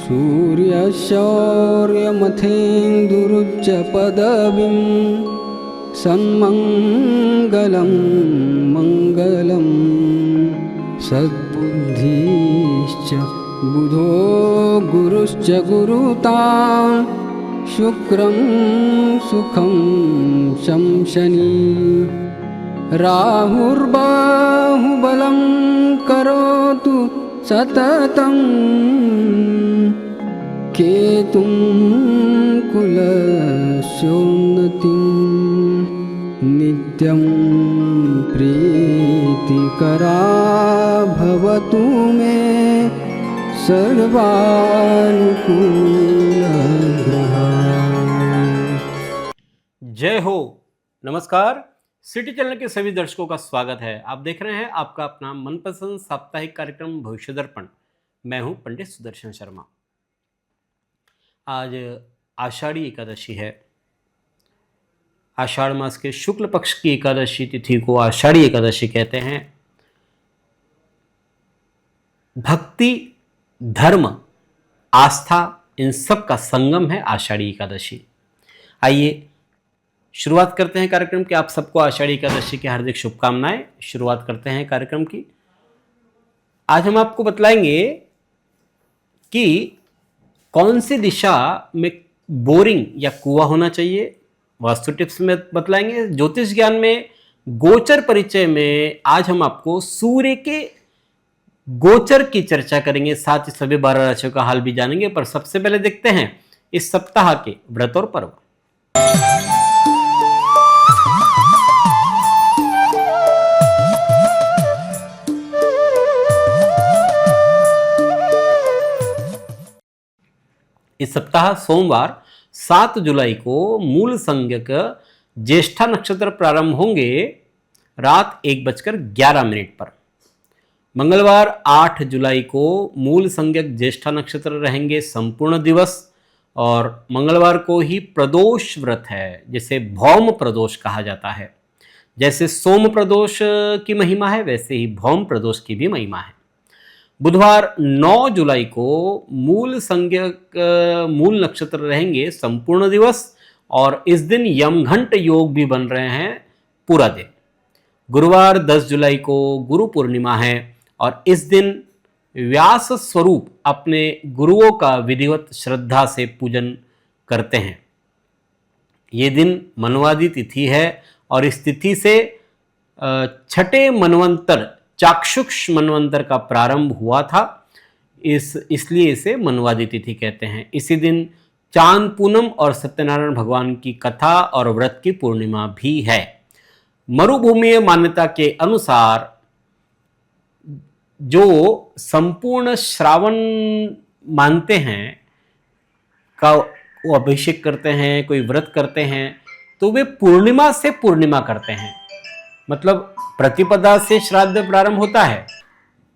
सूर्यशौर्यमथेन्दुरुच्च पदवीं सन्मङ्गलं मङ्गलं सद्बुद्धिश्च बुधो गुरुश्च गुरुतां शुक्रं सुखं शंशनी राहुर्बाहुबलं करोतु सततं केतुं कुलस्योन्नतिं नित्यं प्रीतिकरा भवतु मे सर्वानुकूलग्रहा। जय हो। नमस्कार। सिटी चैनल के सभी दर्शकों का स्वागत है। आप देख रहे हैं आपका अपना मनपसंद साप्ताहिक कार्यक्रम भविष्य दर्पण। मैं हूं पंडित सुदर्शन शर्मा। आज आषाढ़ी एकादशी है। आषाढ़ मास के शुक्ल पक्ष की एकादशी तिथि को आषाढ़ी एकादशी कहते हैं। भक्ति, धर्म, आस्था, इन सब का संगम है आषाढ़ी एकादशी। आइए शुरुआत करते हैं कार्यक्रम की। आप सबको आषाढ़ी एकादशी की हार्दिक शुभकामनाएं। शुरुआत करते हैं कार्यक्रम की। आज हम आपको बतलाएंगे कि कौन सी दिशा में बोरिंग या कुआं होना चाहिए। वास्तु टिप्स में बतलाएंगे। ज्योतिष ज्ञान में गोचर परिचय में आज हम आपको सूर्य के गोचर की चर्चा करेंगे। साथ ही सभी 12 राशियों का हाल भी जानेंगे। पर सबसे पहले देखते हैं इस सप्ताह के व्रत और पर्व। इस सप्ताह सोमवार 7 जुलाई को मूल संज्ञक ज्येष्ठा नक्षत्र प्रारंभ होंगे रात 1:11 पर। मंगलवार 8 जुलाई को मूल संज्ञक ज्येष्ठा नक्षत्र रहेंगे संपूर्ण दिवस। और मंगलवार को ही प्रदोष व्रत है, जिसे भौम प्रदोष कहा जाता है। जैसे सोम प्रदोष की महिमा है, वैसे ही भौम प्रदोष की भी महिमा है। बुधवार 9 जुलाई को मूल संज्ञक मूल नक्षत्र रहेंगे संपूर्ण दिवस। और इस दिन यमघंट योग भी बन रहे हैं पूरा दिन। गुरुवार 10 जुलाई को गुरु पूर्णिमा है और इस दिन व्यास स्वरूप अपने गुरुओं का विधिवत श्रद्धा से पूजन करते हैं। ये दिन मनवादी तिथि है और इस तिथि से छठे मनवंतर चाक्षुष मनवंतर का प्रारंभ हुआ था। इसलिए इसे मनवादी तिथि कहते हैं। इसी दिन चांद पूनम और सत्यनारायण भगवान की कथा और व्रत की पूर्णिमा भी है। मरुभूमीय मान्यता के अनुसार जो संपूर्ण श्रावण मानते हैं का वो अभिषेक करते हैं, कोई व्रत करते हैं, तो वे पूर्णिमा से पूर्णिमा करते हैं। मतलब प्रतिपदा से श्राद्ध प्रारंभ होता है।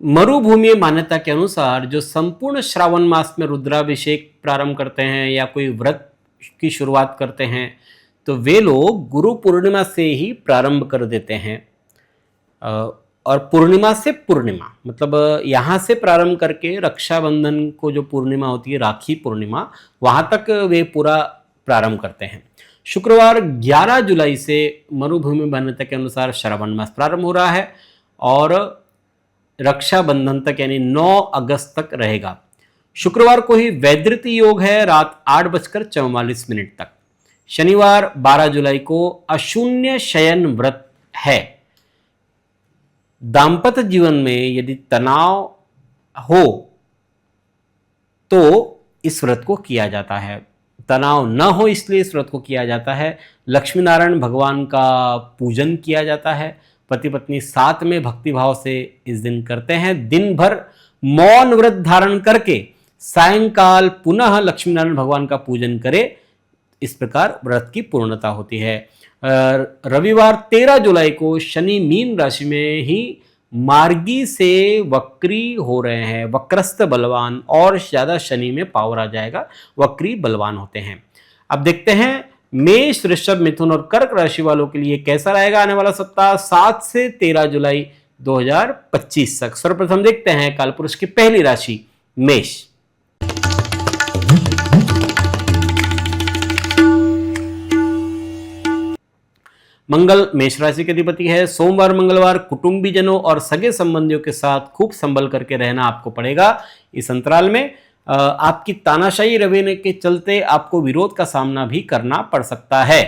मरुभूमि मान्यता के अनुसार जो संपूर्ण श्रावण मास में रुद्राभिषेक प्रारंभ करते हैं या कोई व्रत की शुरुआत करते हैं, तो वे लोग गुरु पूर्णिमा से ही प्रारंभ कर देते हैं। और पूर्णिमा से पूर्णिमा मतलब यहाँ से प्रारंभ करके रक्षाबंधन को जो पूर्णिमा होती है, राखी पूर्णिमा, वहाँ तक वे पूरा प्रारंभ करते हैं। शुक्रवार 11 जुलाई से मरुभूमि मान्यता के अनुसार श्रावण मास प्रारंभ हो रहा है और रक्षाबंधन तक यानी 9 अगस्त तक रहेगा। शुक्रवार को ही वैधृति योग है रात 8:44 तक। शनिवार 12 जुलाई को अशून्य शयन व्रत है। दाम्पत्य जीवन में यदि तनाव हो तो इस व्रत को किया जाता है। तनाव न हो इसलिए इस व्रत को किया जाता है। लक्ष्मी नारायण भगवान का पूजन किया जाता है। पति पत्नी साथ में भक्तिभाव से इस दिन करते हैं। दिन भर मौन व्रत धारण करके सायंकाल पुनः लक्ष्मी नारायण भगवान का पूजन करें। इस प्रकार व्रत की पूर्णता होती है। रविवार 13 जुलाई को शनि मीन राशि में ही मार्गी से वक्री हो रहे हैं। वक्रस्थ बलवान और ज्यादा शनि में पावर आ जाएगा, वक्री बलवान होते हैं। अब देखते हैं मेष, वृषभ, मिथुन और कर्क राशि वालों के लिए कैसा रहेगा आने वाला सप्ताह 7 से 13 जुलाई 2025 तक। सर्वप्रथम देखते हैं कालपुरुष की पहली राशि मेष। मंगल मेष राशि के अधिपति है। सोमवार मंगलवार कुटुंबीजनों और सगे संबंधियों के साथ खूब संभल करके रहना आपको पड़ेगा। इस अंतराल में आपकी तानाशाही रवैये के चलते आपको विरोध का सामना भी करना पड़ सकता है।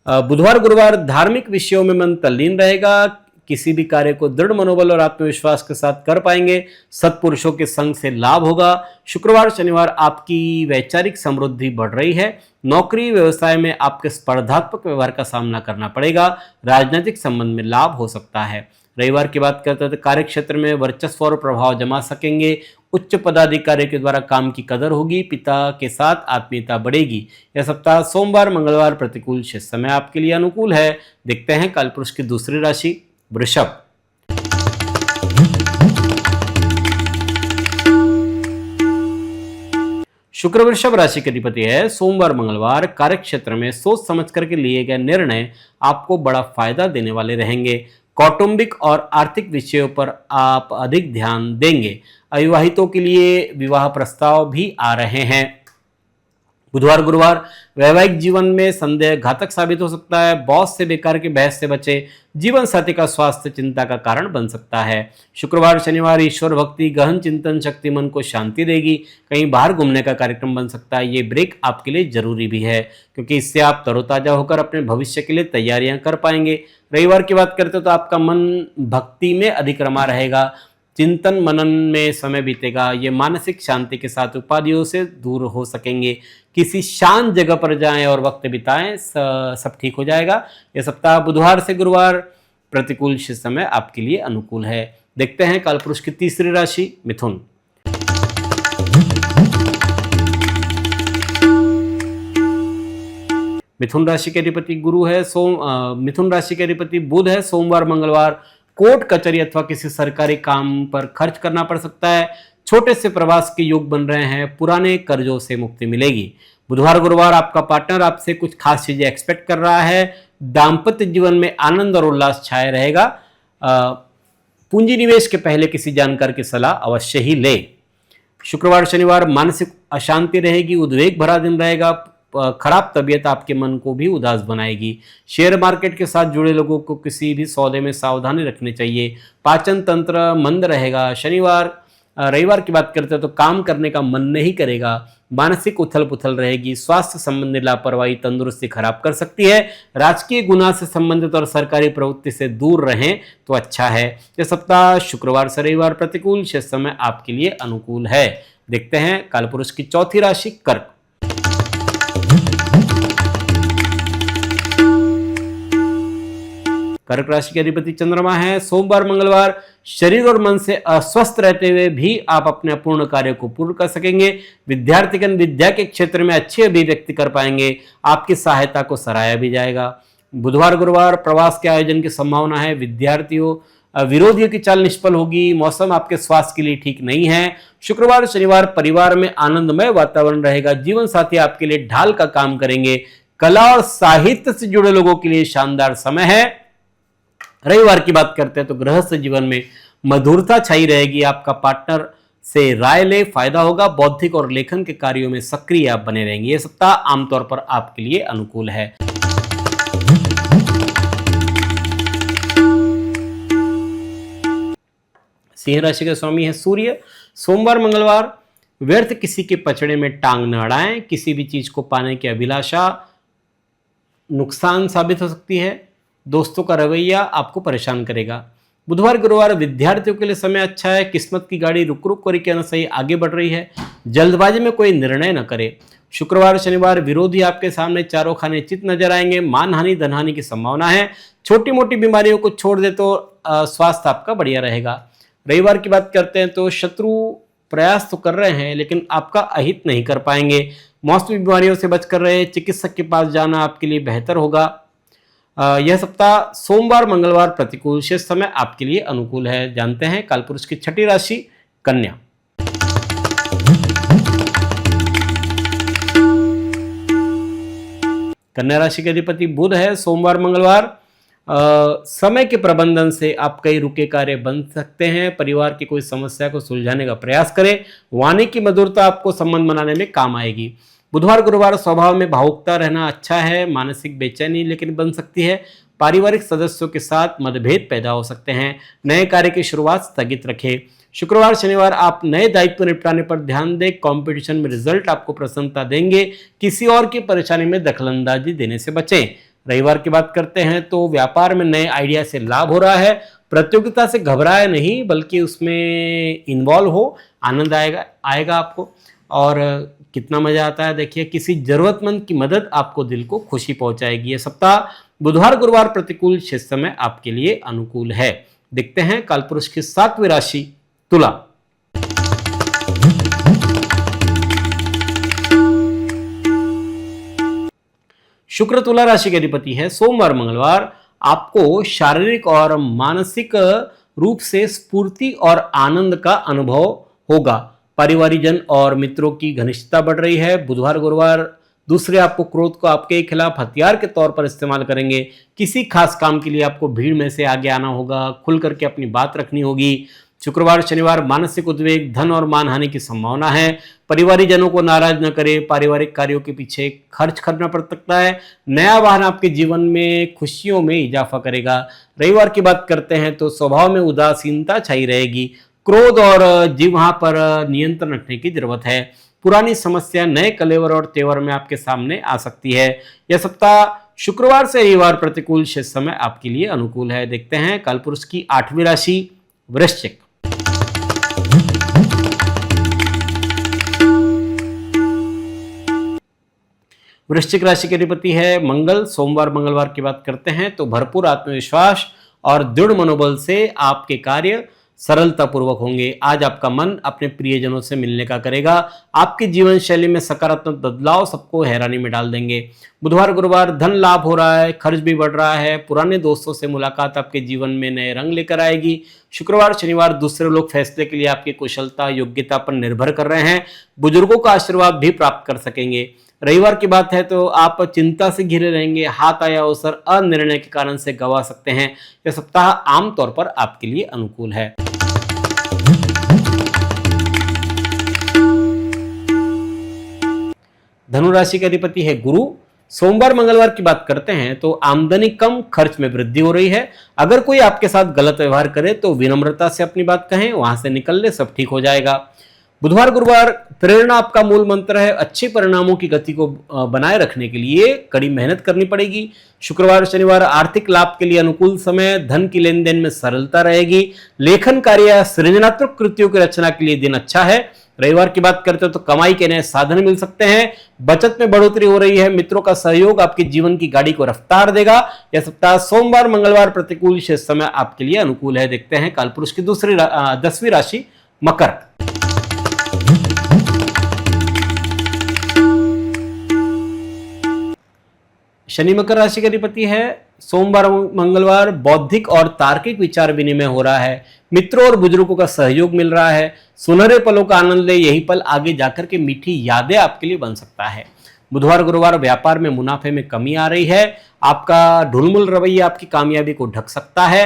बुधवार गुरुवार धार्मिक विषयों में मन तल्लीन रहेगा। किसी भी कार्य को दृढ़ मनोबल और आत्मविश्वास के साथ कर पाएंगे। सत्पुरुषों के संग से लाभ होगा। शुक्रवार शनिवार आपकी वैचारिक समृद्धि बढ़ रही है। नौकरी व्यवसाय में आपके स्पर्धात्मक व्यवहार का सामना करना पड़ेगा। राजनीतिक संबंध में लाभ हो सकता है। रविवार की बात करते हैं तो कार्य क्षेत्र में वर्चस्व और प्रभाव जमा सकेंगे। उच्च पदाधिकारी के द्वारा काम की कदर होगी। पिता के साथ आत्मीयता बढ़ेगी। यह सप्ताह सोमवार मंगलवार प्रतिकूल शेष समय आपके लिए अनुकूल है। देखते हैं कालपुरुष की दूसरी राशि वृषभ। शुक्र वृषभ राशि के अधिपति है। सोमवार मंगलवार कार्य क्षेत्र में सोच समझ करके लिए गए निर्णय आपको बड़ा फायदा देने वाले रहेंगे। कौटुंबिक और आर्थिक विषयों पर आप अधिक ध्यान देंगे। अविवाहितों के लिए विवाह प्रस्ताव भी आ रहे हैं। बुधवार गुरुवार वैवाहिक जीवन में संदेह घातक साबित हो सकता है। बॉस से बेकार की बहस से बचे। जीवन साथी का स्वास्थ्य चिंता का कारण बन सकता है। शुक्रवार शनिवार ईश्वर भक्ति गहन चिंतन शक्ति मन को शांति देगी। कहीं बाहर घूमने का कार्यक्रम बन सकता है। ये ब्रेक आपके लिए जरूरी भी है क्योंकि इससे आप तरोताजा होकर अपने भविष्य के लिए तैयारियां कर पाएंगे। रविवार की बात करते तो आपका मन भक्ति में अधिक रमा रहेगा। चिंतन मनन में समय बीतेगा। ये मानसिक शांति के साथ उपाधियों से दूर हो सकेंगे। किसी शांत जगह पर जाएं और वक्त बिताएं, सब ठीक हो जाएगा। यह सप्ताह बुधवार से गुरुवार प्रतिकूल समय आपके लिए अनुकूल है। देखते हैं कालपुरुष की तीसरी राशि मिथुन। मिथुन राशि के अधिपति गुरु है। मिथुन राशि के अधिपति बुध है। सोमवार मंगलवार कोर्ट कचहरी अथवा किसी सरकारी काम पर खर्च करना पड़ सकता है। छोटे से प्रवास के योग बन रहे हैं। पुराने कर्जों से मुक्ति मिलेगी। बुधवार गुरुवार आपका पार्टनर आपसे कुछ खास चीजें एक्सपेक्ट कर रहा है। दाम्पत्य जीवन में आनंद और उल्लास छाए रहेगा। पूंजी निवेश के पहले किसी जानकार की सलाह अवश्य ही ले। शुक्रवार शनिवार मानसिक अशांति रहेगी। उद्वेग भरा दिन रहेगा। खराब तबीयत आपके मन को भी उदास बनाएगी। शेयर मार्केट के साथ जुड़े लोगों को किसी भी सौदे में सावधानी रखनी चाहिए। पाचन तंत्र मंद रहेगा। रविवार की बात करते हैं तो काम करने का मन नहीं करेगा। मानसिक उथल पुथल रहेगी। स्वास्थ्य संबंधी लापरवाही तंदुरुस्ती खराब कर सकती है। राजकीय गुना से संबंधित और सरकारी प्रवृत्ति से दूर रहें तो अच्छा है। यह सप्ताह शुक्रवार से रविवार प्रतिकूल शेष समय आपके लिए अनुकूल है। देखते हैं कालपुरुष की चौथी राशि कर्क। कर्क राशि के अधिपति चंद्रमा है। सोमवार मंगलवार शरीर और मन से अस्वस्थ रहते हुए भी आप अपने अपूर्ण कार्य को पूर्ण कर सकेंगे। विद्यार्थीगण विद्या के क्षेत्र में अच्छी अभिव्यक्ति कर पाएंगे। आपकी सहायता को सराहा भी जाएगा। बुधवार गुरुवार प्रवास के आयोजन की संभावना है। विरोधियों की चाल निष्फल होगी। मौसम आपके स्वास्थ्य के लिए ठीक नहीं है। शुक्रवार शनिवार परिवार में आनंदमय वातावरण रहेगा। जीवन साथी आपके लिए ढाल का काम करेंगे। कला और साहित्य से जुड़े लोगों के लिए शानदार समय है। रविवार की बात करते हैं तो गृहस्थ जीवन में मधुरता छाई रहेगी। आपका पार्टनर से राय ले फायदा होगा। बौद्धिक और लेखन के कार्यों में सक्रिय आप बने रहेंगे। यह सप्ताह आमतौर पर आपके लिए अनुकूल है। सिंह राशि के स्वामी है सूर्य। सोमवार मंगलवार व्यर्थ किसी के पचड़े में टांग न अड़ाएं। किसी भी चीज को पाने की अभिलाषा नुकसान साबित हो सकती है। दोस्तों का रवैया आपको परेशान करेगा। बुधवार गुरुवार विद्यार्थियों के लिए समय अच्छा है। किस्मत की गाड़ी रुक रुक करके सही आगे बढ़ रही है। जल्दबाजी में कोई निर्णय न करे। शुक्रवार शनिवार विरोधी आपके सामने चारों खाने चित नजर आएंगे। मानहानि धनहानि की संभावना है। छोटी मोटी बीमारियों को छोड़ दे तो स्वास्थ्य आपका बढ़िया रहेगा। रविवार की बात करते हैं तो शत्रु प्रयास तो कर रहे हैं लेकिन आपका अहित नहीं कर पाएंगे। मौसमी बीमारियों से बचकर रहे। चिकित्सक के पास जाना आपके लिए बेहतर होगा। यह सप्ताह सोमवार मंगलवार प्रतिकूल शेष समय आपके लिए अनुकूल है। जानते हैं कालपुरुष की छठी राशि कन्या। कन्या राशि के अधिपति बुध है। सोमवार मंगलवार समय के प्रबंधन से आप कई रुके कार्य बन सकते हैं। परिवार की कोई समस्या को सुलझाने का प्रयास करें। वाणी की मधुरता आपको संबंध बनाने में काम आएगी। बुधवार गुरुवार स्वभाव में भावुकता रहना अच्छा है, मानसिक बेचैनी लेकिन बन सकती है। पारिवारिक सदस्यों के साथ मतभेद पैदा हो सकते हैं। नए कार्य की शुरुआत स्थगित रखें। शुक्रवार शनिवार आप नए दायित्व निपटाने पर ध्यान दें। कंपटीशन में रिजल्ट आपको प्रसन्नता देंगे। किसी और की परेशानी में दखलंदाजी देने से बचें। रविवार की बात करते हैं तो व्यापार में नए आइडिया से लाभ हो रहा है। प्रतियोगिता से घबराए नहीं बल्कि उसमें इन्वॉल्व हो, आनंद आएगा आपको। और कितना मजा आता है देखिए, किसी जरूरतमंद की मदद आपको दिल को खुशी पहुंचाएगी। ये सप्ताह बुधवार गुरुवार प्रतिकूल, शेष समय आपके लिए अनुकूल है। देखते हैं कालपुरुष की 7वीं राशि तुला। शुक्र तुला राशि के अधिपति है। सोमवार मंगलवार आपको शारीरिक और मानसिक रूप से स्फूर्ति और आनंद का अनुभव होगा। परिवारजन और मित्रों की घनिष्ठता बढ़ रही है। बुधवार गुरुवार दूसरे आपको क्रोध को आपके खिलाफ हथियार के तौर पर इस्तेमाल करेंगे। किसी खास काम के लिए आपको भीड़ में से आगे आना होगा, खुल करके अपनी बात रखनी होगी। शुक्रवार शनिवार मानसिक उद्वेग, धन और मानहानि की संभावना है। परिवारजनों को नाराज न करें। पारिवारिक कार्यों के पीछे खर्च करना पड़ सकता है। नया वाहन आपके जीवन में खुशियों में इजाफा करेगा। रविवार की बात करते हैं तो स्वभाव में उदासीनता छाई रहेगी। क्रोध और जिह्वा पर नियंत्रण रखने की जरूरत है। पुरानी समस्या नए कलेवर और तेवर में आपके सामने आ सकती है। यह सप्ताह शुक्रवार से रविवार प्रतिकूल, शेष समय आपके लिए अनुकूल है। देखते हैं कालपुरुष की 8वीं राशि वृश्चिक। वृश्चिक राशि के अधिपति है मंगल। सोमवार मंगलवार की बात करते हैं तो भरपूर आत्मविश्वास और दृढ़ मनोबल से आपके कार्य सरलतापूर्वक होंगे। आज आपका मन अपने प्रियजनों से मिलने का करेगा। आपकी जीवन शैली में सकारात्मक बदलाव सबको हैरानी में डाल देंगे। बुधवार गुरुवार धन लाभ हो रहा है, खर्च भी बढ़ रहा है। पुराने दोस्तों से मुलाकात आपके जीवन में नए रंग लेकर आएगी। शुक्रवार शनिवार दूसरे लोग फैसले के लिए आपकी कुशलता योग्यता पर निर्भर कर रहे हैं। बुजुर्गों का आशीर्वाद भी प्राप्त कर सकेंगे। रविवार की बात है तो आप चिंता से घिरे रहेंगे। हाथ आया अवसर अनिर्णय के कारण से गंवा सकते हैं। यह सप्ताह आमतौर पर आपके लिए अनुकूल है। धनु राशि का अधिपति है गुरु। सोमवार मंगलवार की बात करते हैं तो आमदनी कम, खर्च में वृद्धि हो रही है। अगर कोई आपके साथ गलत व्यवहार करे तो विनम्रता से अपनी बात कहें, वहां से निकल ले, सब ठीक हो जाएगा। बुधवार गुरुवार प्रेरणा आपका मूल मंत्र है। अच्छे परिणामों की गति को बनाए रखने के लिए कड़ी मेहनत करनी पड़ेगी। शुक्रवार शनिवार आर्थिक लाभ के लिए अनुकूल समय। धन की लेन देन में सरलता रहेगी। लेखन कार्य या सृजनात्मक कृतियों की रचना के लिए दिन अच्छा है। रविवार की बात करते हो तो कमाई के नए साधन मिल सकते हैं। बचत में बढ़ोतरी हो रही है। मित्रों का सहयोग आपके जीवन की गाड़ी को रफ्तार देगा। यह सप्ताह सोमवार मंगलवार प्रतिकूल, शेष समय आपके लिए अनुकूल है। देखते हैं कालपुरुष की 10वीं राशि मकर। शनि मकर राशि का अधिपति है। सोमवार मंगलवार बौद्धिक और तार्किक विचार विनिमय हो रहा है। मित्रों और बुजुर्गों का सहयोग मिल रहा है। सुनहरे पलों का आनंद ले। यही पल आगे जाकर के मीठी यादें आपके लिए बन सकता है। बुधवार गुरुवार व्यापार में मुनाफे में कमी आ रही है। आपका ढुलमुल रवैया आपकी कामयाबी को ढक सकता है।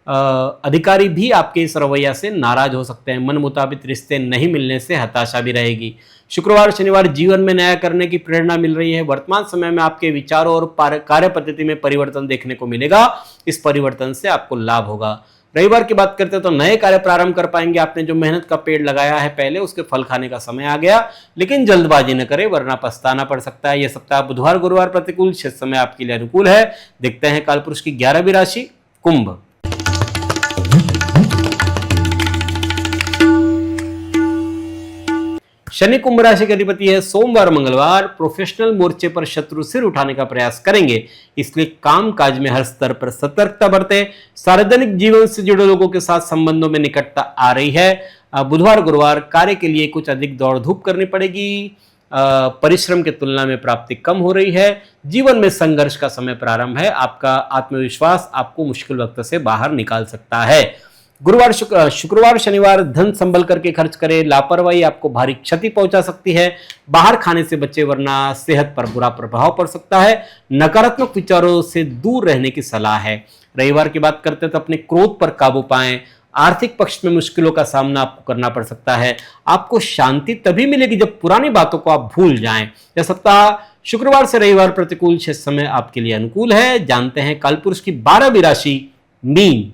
अधिकारी भी आपके इस रवैया से नाराज हो सकते हैं। मन मुताबिक रिश्ते नहीं मिलने से हताशा भी रहेगी। शुक्रवार शनिवार जीवन में नया करने की प्रेरणा मिल रही है। वर्तमान समय में आपके विचारों और कार्य पद्धति में परिवर्तन देखने को मिलेगा। इस परिवर्तन से आपको लाभ होगा। रविवार की बात करते हैं तो नए कार्य प्रारंभ कर पाएंगे। आपने जो मेहनत का पेड़ लगाया है पहले, उसके फल खाने का समय आ गया। लेकिन जल्दबाजी न करें वरना पछताना पड़ सकता है। यह सप्ताह बुधवार गुरुवार प्रतिकूल, शेष समय आपके लिए अनुकूल है। देखते हैं कालपुरुष की 11वीं राशि कुंभ। शनि कुंभ राशि के अधिपति है। सोमवार मंगलवार प्रोफेशनल मोर्चे पर शत्रु सिर उठाने का प्रयास करेंगे, इसलिए काम काज में हर स्तर पर सतर्कता बरतें। सार्वजनिक जीवन से जुड़े लोगों के साथ संबंधों में निकटता आ रही है। बुधवार गुरुवार कार्य के लिए कुछ अधिक दौड़ धूप करनी पड़ेगी। परिश्रम की तुलना में प्राप्ति कम हो रही है। जीवन में संघर्ष का समय प्रारंभ है। आपका आत्मविश्वास आपको मुश्किल वक्त से बाहर निकाल सकता है। गुरुवार शुक्रवार शनिवार धन संभल करके खर्च करें। लापरवाही आपको भारी क्षति पहुंचा सकती है। बाहर खाने से बचे वरना सेहत पर बुरा प्रभाव पड़ सकता है। नकारात्मक विचारों से दूर रहने की सलाह है। रविवार की बात करते हैं तो अपने क्रोध पर काबू पाएं। आर्थिक पक्ष में मुश्किलों का सामना आपको करना पड़ सकता है। आपको शांति तभी मिलेगी जब पुरानी बातों को आप भूल जाएं। यह सप्ताह शुक्रवार से रविवार प्रतिकूल शेष समय आपके लिए अनुकूल है। जानते हैं कालपुरुष की 12वीं राशि मीन।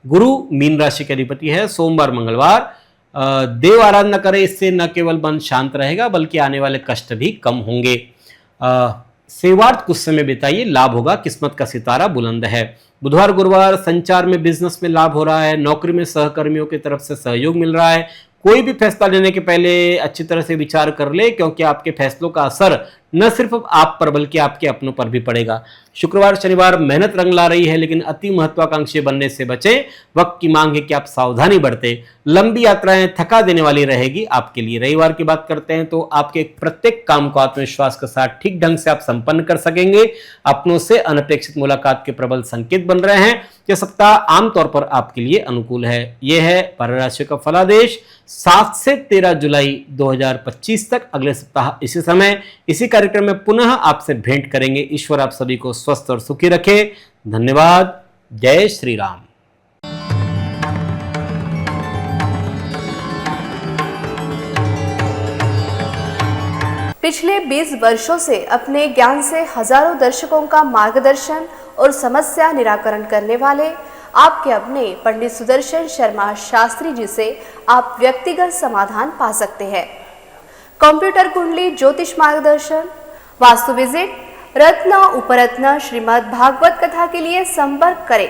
गुरु मीन राशि के अधिपति है। सोमवार मंगलवार देव आराधना करें, इससे न केवल मन शांत रहेगा बल्कि आने वाले कष्ट भी कम होंगे। सेवार्थ कुछ समय बिताइए, लाभ होगा, किस्मत का सितारा बुलंद है। बुधवार गुरुवार संचार में बिजनेस में लाभ हो रहा है। नौकरी में सहकर्मियों की तरफ से सहयोग मिल रहा है। कोई भी फैसला लेने के पहले अच्छी तरह से विचार कर ले, क्योंकि आपके फैसलों का असर न सिर्फ आप पर बल्कि आपके अपनों पर भी पड़ेगा। शुक्रवार शनिवार मेहनत रंग ला रही है, लेकिन अति महत्वाकांक्षी बनने से बचें। वक्त की मांग है कि आप सावधानी बरतें। लंबी यात्राएं थका देने वाली रहेगी आपके लिए। रविवार की बात करते हैं तो आपके प्रत्येक काम को आत्मविश्वास के साथ ठीक ढंग से आप संपन्न कर सकेंगे। अपनों से अनपेक्षित मुलाकात के प्रबल संकेत बन रहे हैं। यह सप्ताह आमतौर पर आपके लिए अनुकूल है। यह है 12 राशियों का फलादेश 7 से 13 जुलाई 2025 तक। अगले सप्ताह इसी समय इसी कार्यक्रम में पुनः आपसे भेंट करेंगे। ईश्वर आप सभी को स्वस्थ और सुखी रखे। धन्यवाद। जय श्री राम। पिछले 20 वर्षों से अपने ज्ञान से हजारों दर्शकों का मार्गदर्शन और समस्या निराकरण करने वाले आपके अपने पंडित सुदर्शन शर्मा शास्त्री जी से आप व्यक्तिगत समाधान पा सकते हैं। कंप्यूटर कुंडली ज्योतिष मार्गदर्शन, वास्तु विजिट, रत्न उपरत्न श्रीमद् भागवत कथा के लिए संपर्क करें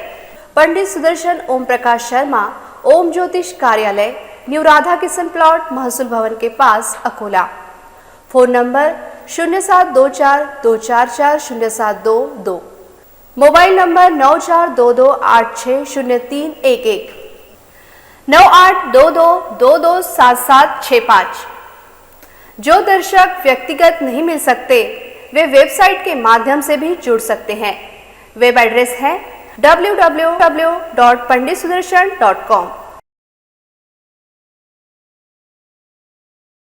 पंडित सुदर्शन ओम प्रकाश शर्मा, ओम ज्योतिष कार्यालय, न्यू राधा किशन प्लॉट, महसूल भवन के पास, Akola. Phone number 0724244072, mobile number 9422860311, 9822227765। जो दर्शक व्यक्तिगत नहीं मिल सकते वे वेबसाइट के माध्यम से भी जुड़ सकते हैं। वेब एड्रेस है www.panditsudarshan.com।